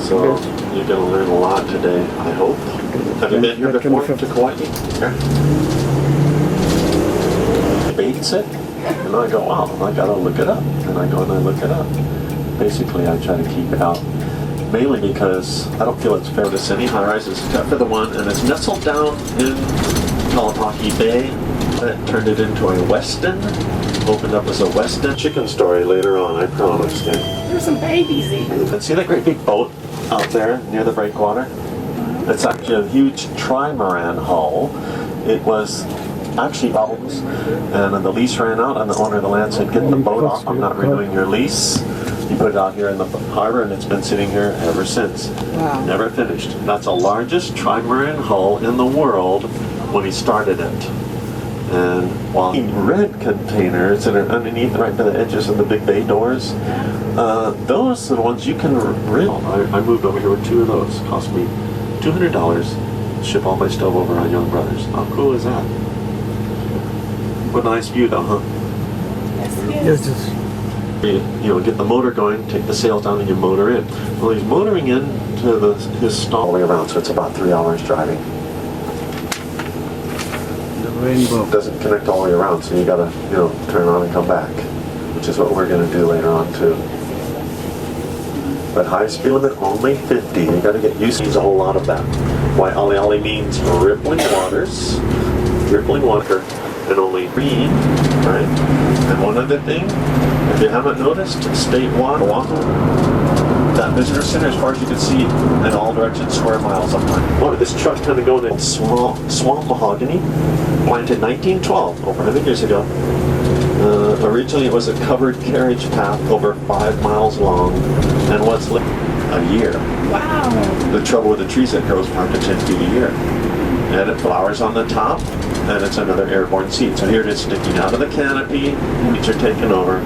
So you're going to learn a lot today, I hope. Have you been here before to Kauai? Yeah. Babysit? And I go, wow, I got to look it up. And I go and I look it up. Basically, I try to keep it out. Mainly because I don't feel it's fair to any high-rises except for the one, and it's nestled down in Kalapaki Bay. It turned it into a Westin. Opened up as a Westin. Chicken story later on, I promise. Okay? There's some babies eating. And see that great big boat out there near the breakwater? It's actually a huge trimaran hull. It was actually problems, and then the lease ran out, and the owner of the land said, "Get the boat off. I'm not renewing your lease." He put it out here in the harbor, and it's been sitting here ever since. Wow. Never finished. That's the largest trimaran hull in the world when he started it. And while red containers that are underneath, right by the edges of the big bay doors, those are the ones you can rent. I moved over here with 2 of those. Cost me $200. Ship all my stuff over on Young Brothers. How cool is that? What a nice view, though, huh? Yes, it is. Get the motor going, take the sails down, and you motor in. Well, he's motoring in to his stall all the way around, so it's about 3 hours driving. The rainbow Doesn't connect all the way around, so you gotta, turn on and come back, which is what we're gonna do later on too. But high speed limit only 50. You gotta get used to a whole lot of that. Why Ali Ali means rippling waters, rippling water, and only green, right? And one other thing, if you haven't noticed, state water, that visitor center, as far as you can see, in all directions, square miles up high. Oh, this truck's kind of going in swamp mahogany, planted 1912, over 100 years ago. Originally, it was a covered carriage path over 5 miles long, and was lit a year. Wow. The trouble with the trees, it grows 5 to 10 feet a year. And it flowers on the top, and it's another airborne seed. So here it is sticking out of the canopy, weeds are taken over,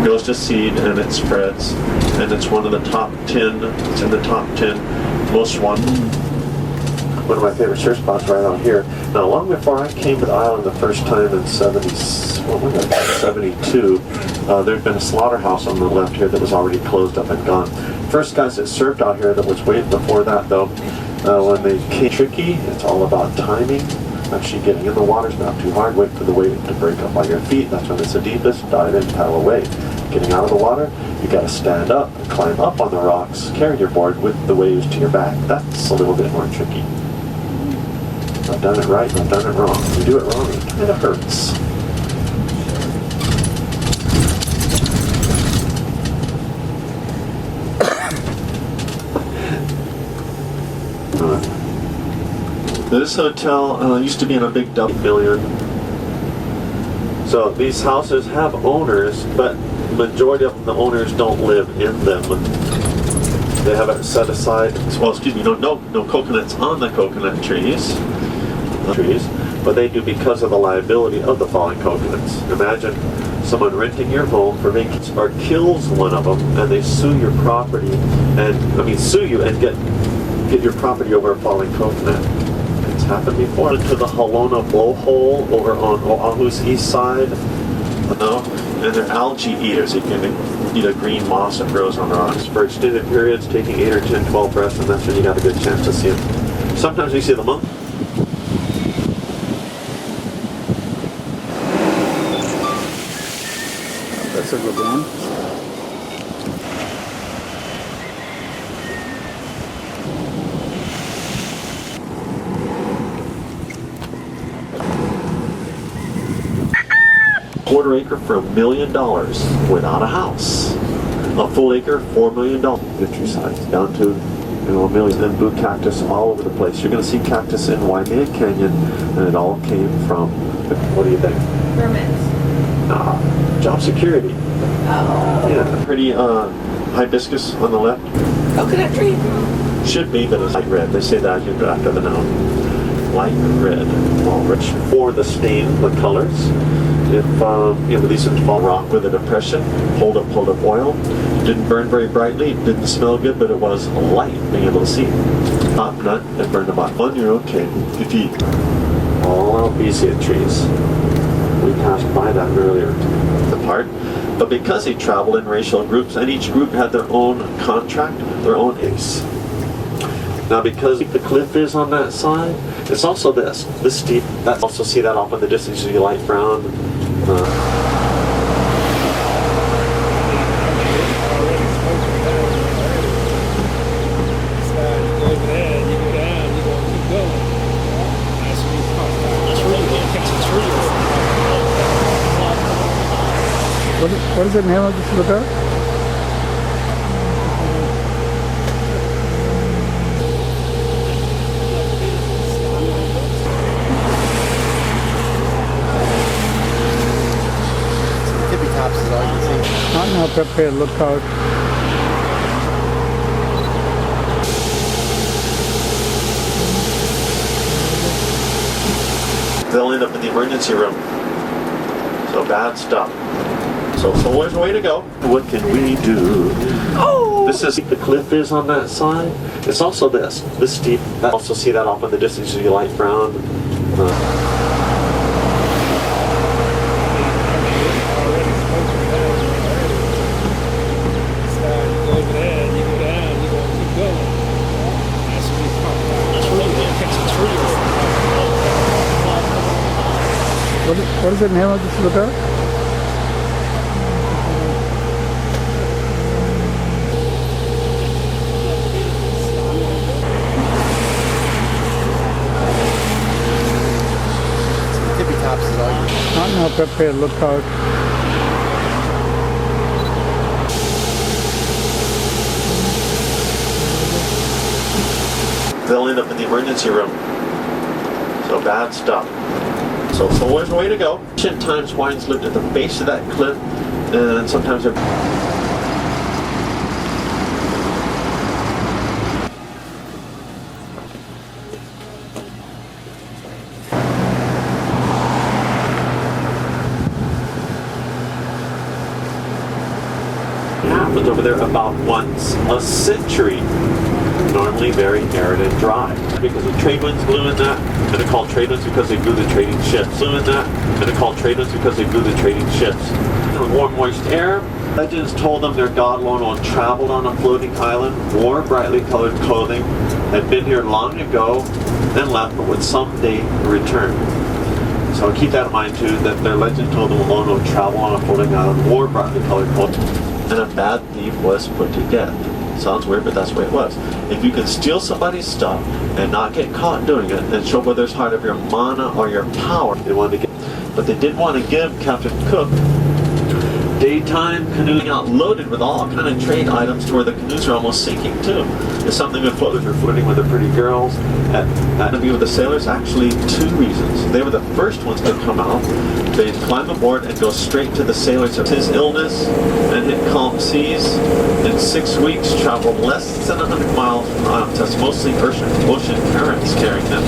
goes to seed, and it spreads. And it's one of the top 10, it's in the top 10 most wanted. One of my favorite surf spots right out here. Now, long before I came to the island the first time in 72, there'd been a slaughterhouse on the left here that was already closed up and gone. First guys that surfed out here that was way before that, though, when they came tricky, it's all about timing. Actually getting in the water's not too hard. Wait for the wave to break up on your feet. That's when it's the deepest. Dive in, paddle away. Getting out of the water, you got to stand up, climb up on the rocks, carry your board with the waves to your back. That's a little bit more tricky. I've done it right, I've done it wrong. If you do it wrong, it kind of hurts. This hotel used to be in a big double million. So these houses have owners, but majority of them, the owners don't live in them. They have it set aside. Well, excuse me, no coconuts on the coconut trees, but they do because of the liability of the falling coconuts. Imagine someone renting your home for vacation or kills one of them, and they sue your property, sue you and get your property over a falling coconut. It's happened before. To the Halona blowhole over on Oahu's east side, and they're algae eaters. They can eat a green moss that grows on the rocks for extended periods, taking 8 or 10, 12 breaths, and that's when you got a good chance to see them. Sometimes we see the monk. That's a good one. Quarter acre for $1 million without a house. A full acre, $4 million. Get your size down to $1 million. And blue cactus all over the place. You're going to see cactus in Waimea Canyon, and it all came from. What do you think? Permits. Job security. Oh. Yeah, pretty hibiscus on the left. Coconut tree. Should be, but it's light red. They say that here after the noun. Light red. Well, rich for the stain, the colors. If these things fall rock with a depression, hold up oil. Didn't burn very brightly, didn't smell good, but it was light, being able to see. Top nut, it burned about 1 year, okay. If you all albizia trees. We passed by that earlier. The part. But because they traveled in racial groups, and each group had their own contract, their own ace. Now, because the cliff is on that side, it's also this steep. That's also see that off in the distance. You see light brown. What is the name of this lookout? Tippy tops is all you can see. Not prepare lookout. They'll end up in the emergency room. So bad stuff. So there's a way to go. What can we do? Oh! This is the cliff is on that side. It's also this steep. That also see that off in the distance. You see light brown. What is the name of this lookout? Tippy tops is all you can see. Not prepare lookout. They'll end up in the emergency room. So bad stuff. So there's a way to go. Ancient times Hawaiians lived at the base of that cliff, and sometimes they're happens over there about once a century. Normally very arid and dry. Because the trade winds blew in that, and they're called trade winds because they blew the trading ships. Blew in that, and they're called trade winds because they blew the trading ships. And warm, moist air. Legends told them their god Lono traveled on a floating island, wore brightly colored clothing, had been here long ago, and left, but would someday return. So keep that in mind too, that their legend told them Lono traveled on a floating island, wore brightly colored clothing, and a bad thief was put to death. Sounds weird, but that's the way it was. If you can steal somebody's stuff and not get caught doing it, and show whether it's part of your mana or your power, they wanted to get. But they did want to give Captain Cook daytime canoeing out loaded with all kind of trade items to where the canoes are almost sinking too. It's something that floaters were flirting with the pretty girls at the view of the sailors. Actually, two reasons. They were the first ones to come out. They'd climb aboard and go straight to the sailors. His illness and hit calm seas. In 6 weeks, traveled less than 100 miles from Antas, mostly ocean currents carrying them.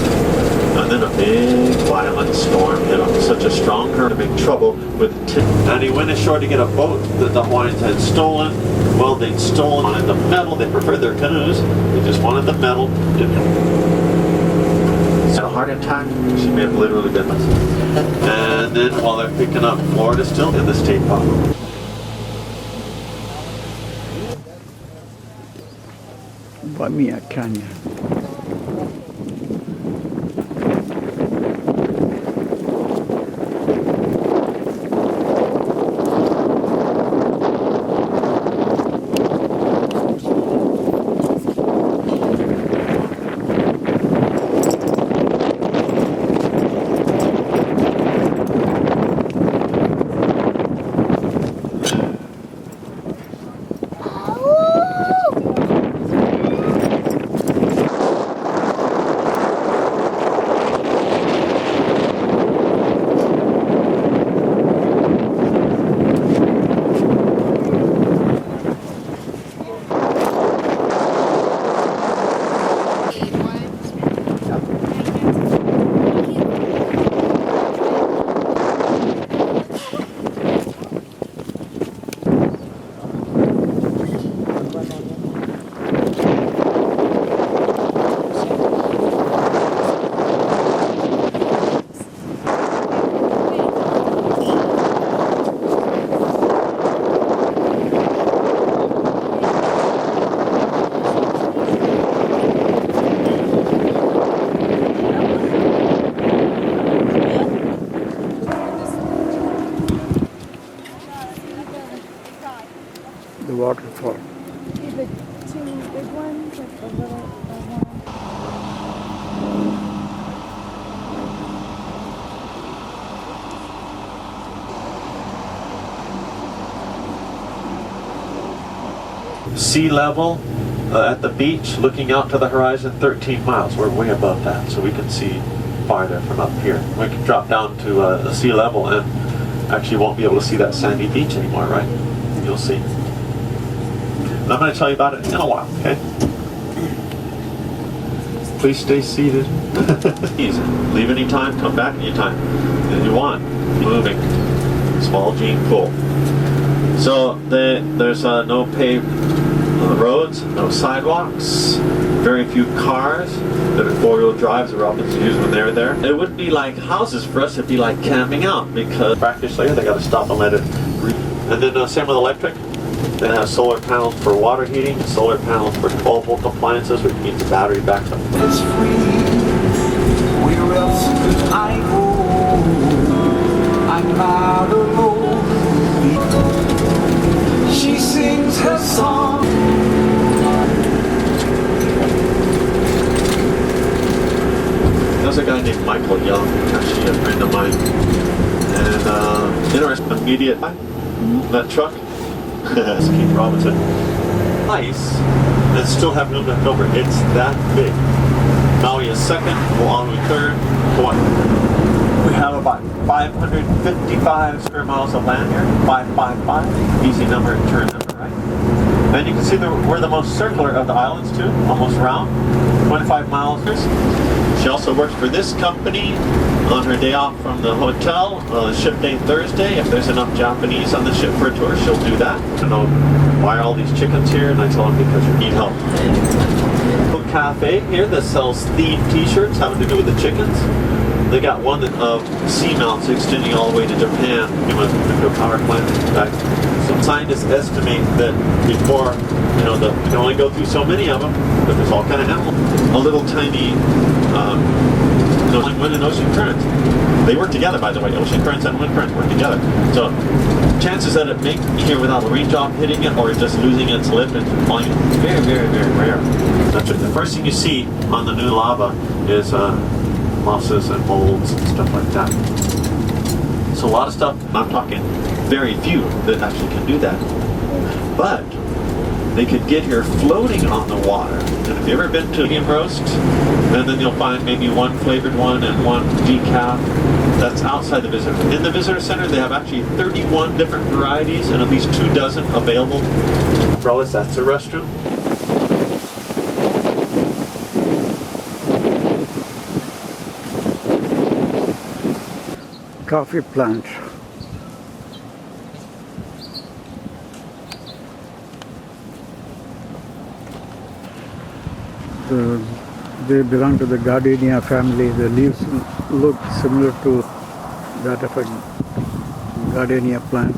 And then a big violent storm hit him. Such a strong current, big trouble with and he went ashore to get a boat that the Hawaiians had stolen. Well, they'd stolen the metal. They preferred their canoes. They just wanted the metal. Had a heart attack. She may have literally been this. And then while they're picking up Florida still in the state park. Bamia Canyon. big ones, like the little one. Sea level at the beach, looking out to the horizon, 13 miles. We're way above that, so we can see farther from up here. We can drop down to the sea level and actually won't be able to see that sandy beach anymore, right? You'll see. And I'm going to tell you about it in a while, okay? Please stay seated. Easy. Leave any time, come back anytime that you want. Moving. Small gene pool. So there's no paved roads, no sidewalks, very few cars that are four-wheel drives that Robins use when they're there. It wouldn't be like houses for us, it'd be like camping out because practice later they got to stop and let it breathe. And then same with electric. They have solar panels for water heating, solar panels for 12-volt appliances, which keeps the battery backed up. It's free. Where else could I go? I'm not alone. She sings her song. There's a guy named Michael Young, actually a friend of mine, and interesting immediate that truck. It's Keith Robinson. Nice, and still have room left over. It's that big. Maui is second, Oahu third, Kauai. We have about 555 square miles of land here. 555, easy number to remember, right? And you can see we're the most circular of the islands too, almost round, 25 miles. She also works for this company on her day off from the hotel, ship day Thursday. If there's enough Japanese on the ship for a tour, she'll do that. I don't know why are all these chickens here, and I tell them because you need help. Cafe here that sells themed t-shirts having to do with the chickens. They got one of seamounts extending all the way to Japan, with nuclear power plant. In fact, some scientists estimate that before, you can only go through so many of them, but there's all kind of animals. A little tiny, like wind and ocean currents. They work together, by the way. Ocean currents and wind currents work together. So, chances that it may be here without a raindrop hitting it or just losing its lift and falling, very, very, very rare. That's the first thing you see on the new lava is mosses and molds and stuff like that. So a lot of stuff, I'm talking very few that actually can do that. But they could get here floating on the water. And if you've ever been to medium roast, and then you'll find maybe one flavored one and one decaf. That's outside the visitor. In the visitor center, they have actually 31 different varieties and at least 2 dozen available. Umbrellas, that's a restroom. Coffee plant. They belong to the gardenia family. The leaves look similar to that of a gardenia plant.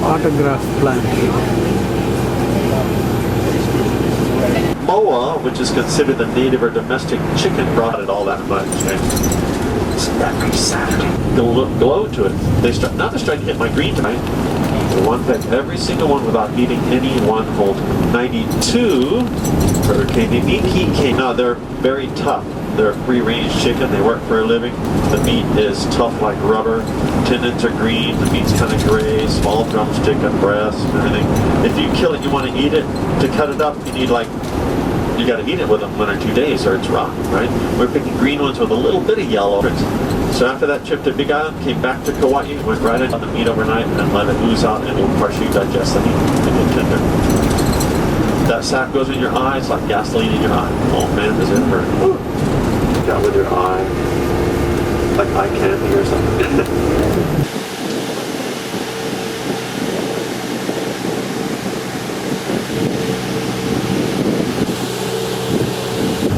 Autograph plant. Moa, which is considered the native or domestic chicken, brought it all that much. It's every Saturday. Glow to it. They start not just trying to hit my green tonight. One pick every single one without needing any one hold. 92 Hurricane Miki came. Now they're very tough. They're a free-range chicken. They work for a living. The meat is tough like rubber. Tendons are green. The meat's kind of gray. Small drumstick and breast and everything. If you kill it, you want to eat it. To cut it up, you need like you got to eat it within 1 or 2 days or it's rotten, right? We're picking green ones with a little bit of yellow. So after that trip to Big Island, came back to Kauai, went right into the meat overnight and let it ooze out and it'll partially digest the meat and get tender. That sap goes in your eye, it's like gasoline in your eye. Oh man, does it hurt. Woo. Got with your eye, like eye candy or something.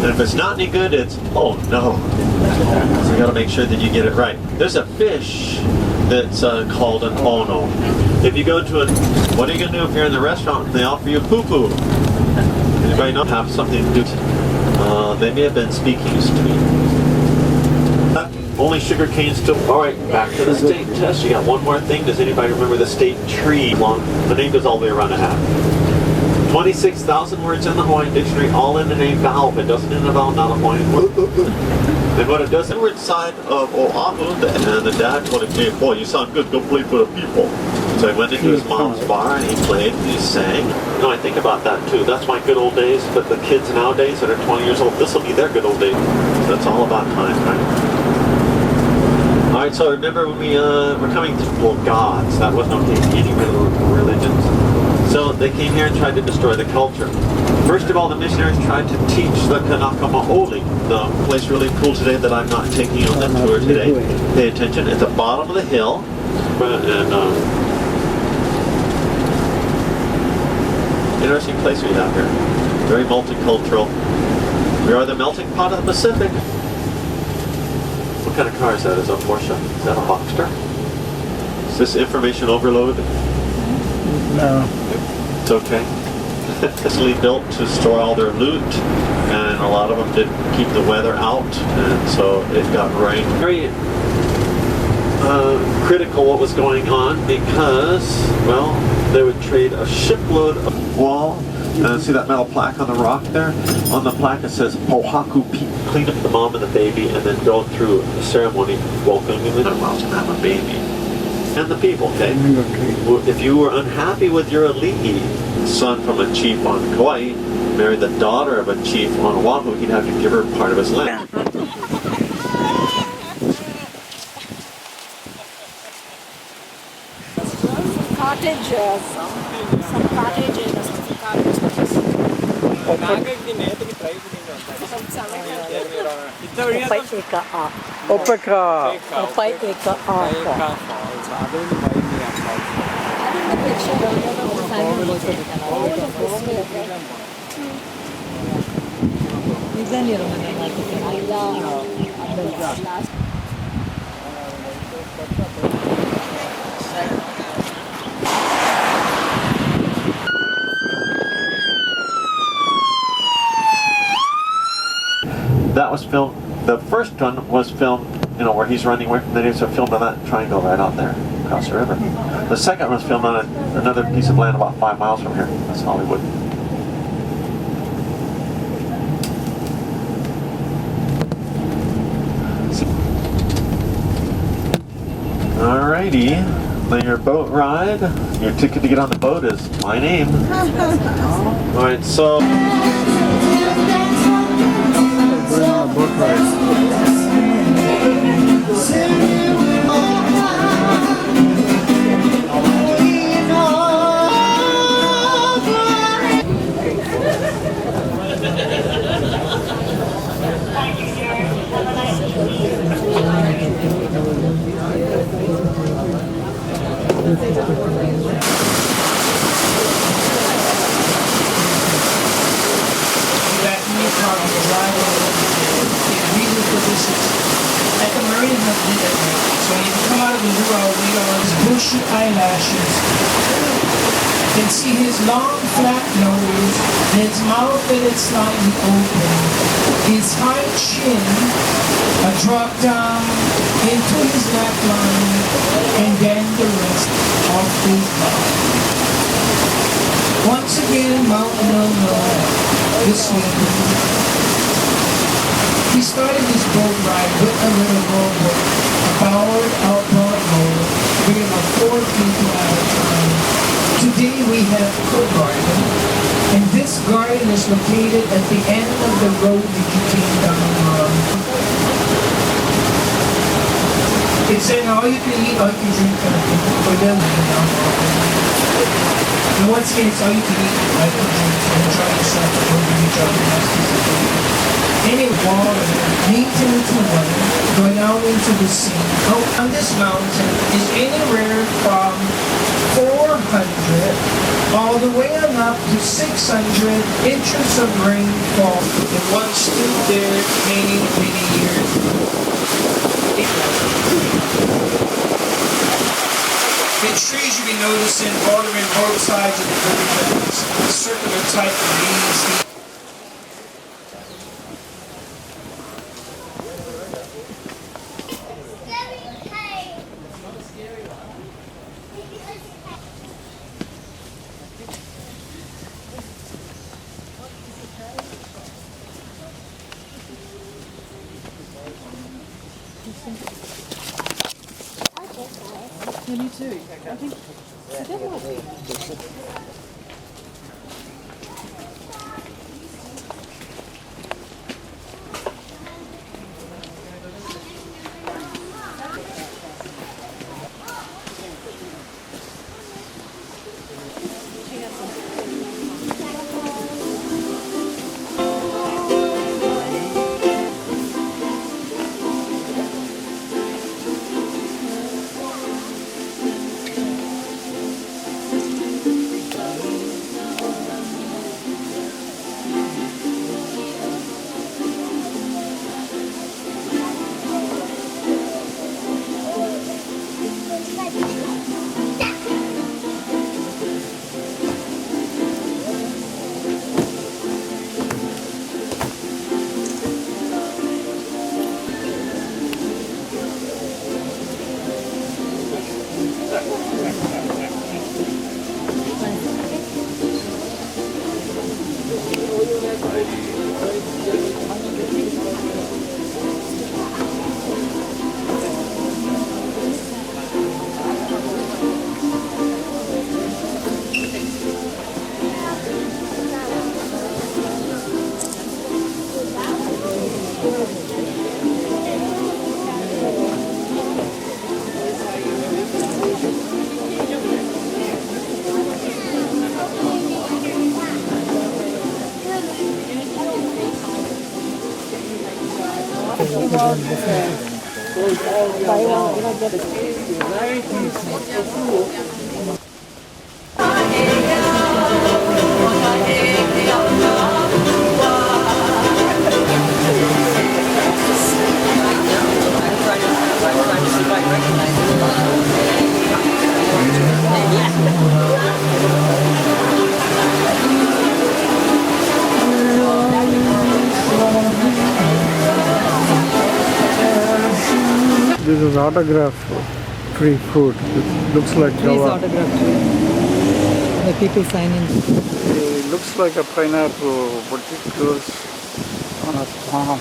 And if it's not any good, it's, oh no. So you gotta make sure that you get it right. There's a fish that's called an ono. If you go to a, what are you gonna do if you're in the restaurant and they offer you poo-poo? Anybody know have something to do? They may have been speaking to me. Only sugar cane still. All right, back to the state test. You got one more thing. Does anybody remember the state tree? Long. The name goes all the way around a half. 26,000 words in the Hawaiian dictionary, all in the name vowel. If it doesn't end in a vowel, not a Hawaiian word. And what it does, the word side of Oahu, and the dad told him, hey, boy, you sound good, go play for the people. So he went into his mom's bar and he played and he sang. No, I think about that too. That's my good old days, but the kids nowadays that are 20 years old, this will be their good old days. So it's all about time, right? All right, so remember when we were coming to, well, gods, that wasn't okay, any religions. So they came here and tried to destroy the culture. First of all, the missionaries tried to teach the Kanaka Maoli, the place really cool today that I'm not taking you on the tour today. Pay attention, at the bottom of the hill, and interesting place we have here. Very multicultural. We are the melting pot of the Pacific. What kind of car is that? Is that a Porsche? Is that a Boxster? Is this information overload? No. It's okay. Specially built to store all their loot, and a lot of them didn't keep the weather out, and so it got rain. Very critical what was going on because, well, they would trade a shipload of wall. See that metal plaque on the rock there? On the plaque it says Pohaku clean up the mom and the baby, and then go through the ceremony welcoming them and have a baby. And the people, okay? If you were unhappy with your ali'i, son from a chief on Kauai, married the daughter of a chief on Oahu, he'd have to give her part of his land. Cottages. Some cottages. Some cottages. Opeka. That was filmed, the first one was filmed, you know, where he's running away from the natives, so filmed on that triangle right out there, across the river. The second one was filmed on another piece of land about 5 miles from here. That's Hollywood. Alrighty, then your boat ride, your ticket to get on the boat is my name. Alright, so... Boat ride. That new car on the arrival in reasons for distance. At the marina has been at night. So when you come out of the luau, later on his bushy eyelashes. You can see his long flat nose, his mouth that is slightly open, his high chin, a drop down into his neckline, and then the rest of his body. Once again, Mount No, this one. He started his boat ride with a little rowboat, a powered outboard boat, big enough 4 people at a time. Today we have a garden, and this garden fountain is located at the end of the road that you came down on. It's an all you can eat, all you can drink kind of thing for them. And once again, it's all you can eat, all you can drink, and enjoy yourself before you reach out to the any water, maintenance water, going out into the sea. Out on this mountain is anywhere from 400 all the way on up to 600 inches of rainfall in one stood there many, many years ago. The trees you'll be noticing bordering both sides of the river, circular type of leaves. This is autograph tree fruit. It looks like Please Java. autograph too. The people sign in. It looks like a pineapple, but it grows on a palm.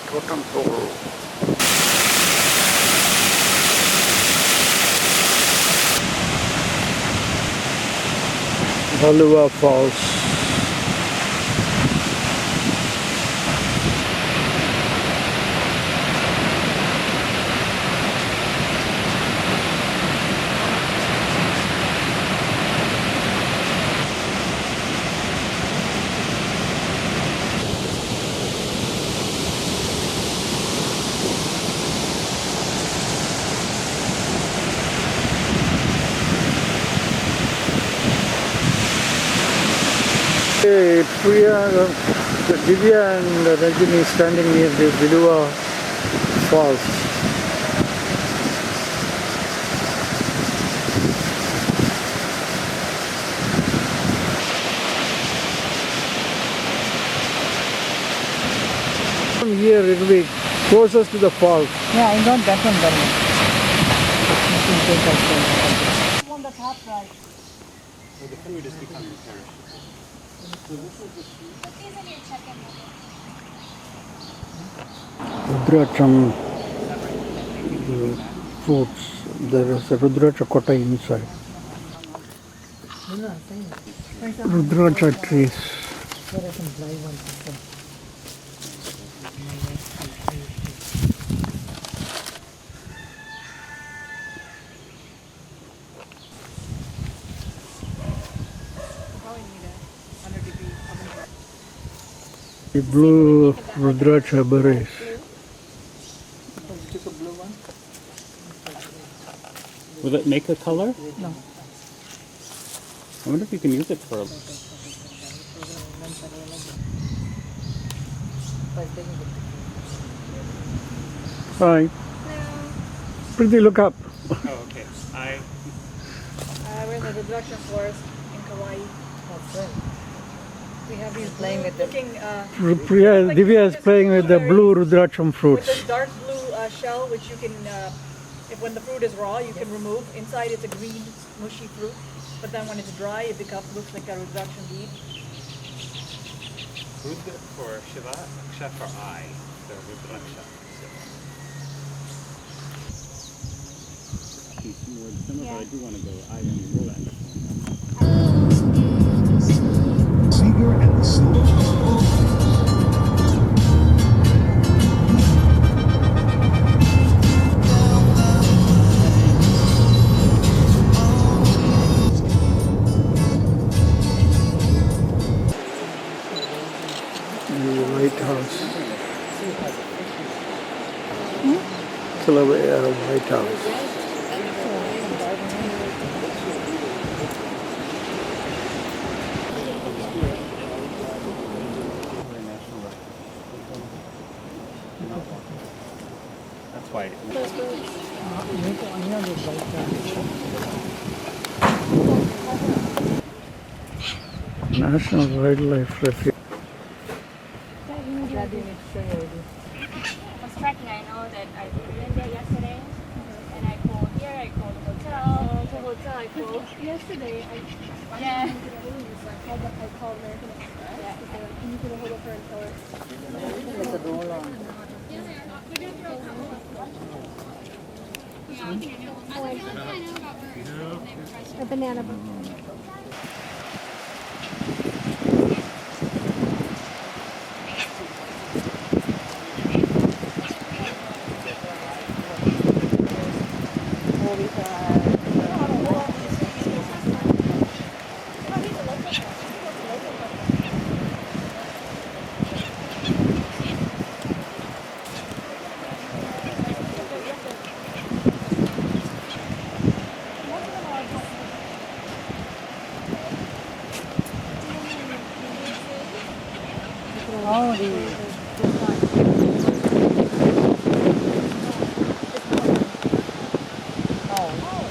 Totem pole. Halua Falls. Divya and Rajini standing near the Vilua Falls. here, it will be closest to the falls. Yeah, I got that one very much. On the top right. Well, the food is becoming perishable. Rudraksham fruits. There is a Rudraksha kota inside. Rudraksha trees. There are some dry ones. The blue Rudraksha berries. Will it make a color? No. I wonder if you can use it for. Hi. Pretty, look up. Oh, okay. We're in the Rudraksha forest in Kauai. That's right. We have these Playing with them. looking Priya, Divya is playing with the blue Rudraksham with fruits. this dark blue shell, which you can, if when the fruit is raw, you can remove. Inside it's a green, mushy fruit, but then when it's dry, it looks like a Rudraksha bead. Who's good for Shiva? Aksha for I. So Rudraksha. Some of it I do want to go. I am Roland. Seeger and the Silver. The lighthouse. Kilauea lighthouse. That's why. National Wildlife Refuge. I was tracking. I know that I went there yesterday, and I called here. I called the hotel. The hotel I called yesterday. Yeah. I called American Express. Yeah. Can you put a hold of her and tell her? It's a roll on. A banana. Oh, the. Oh.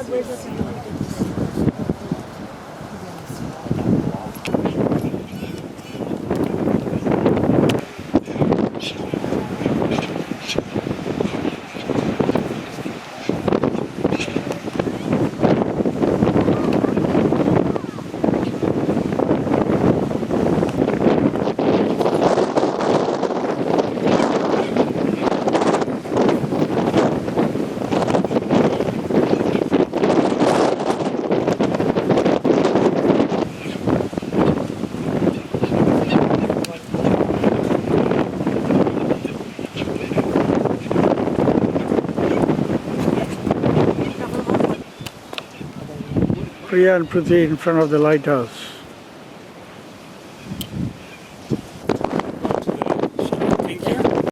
where's this? Priya and Prithvi in front of the lighthouse.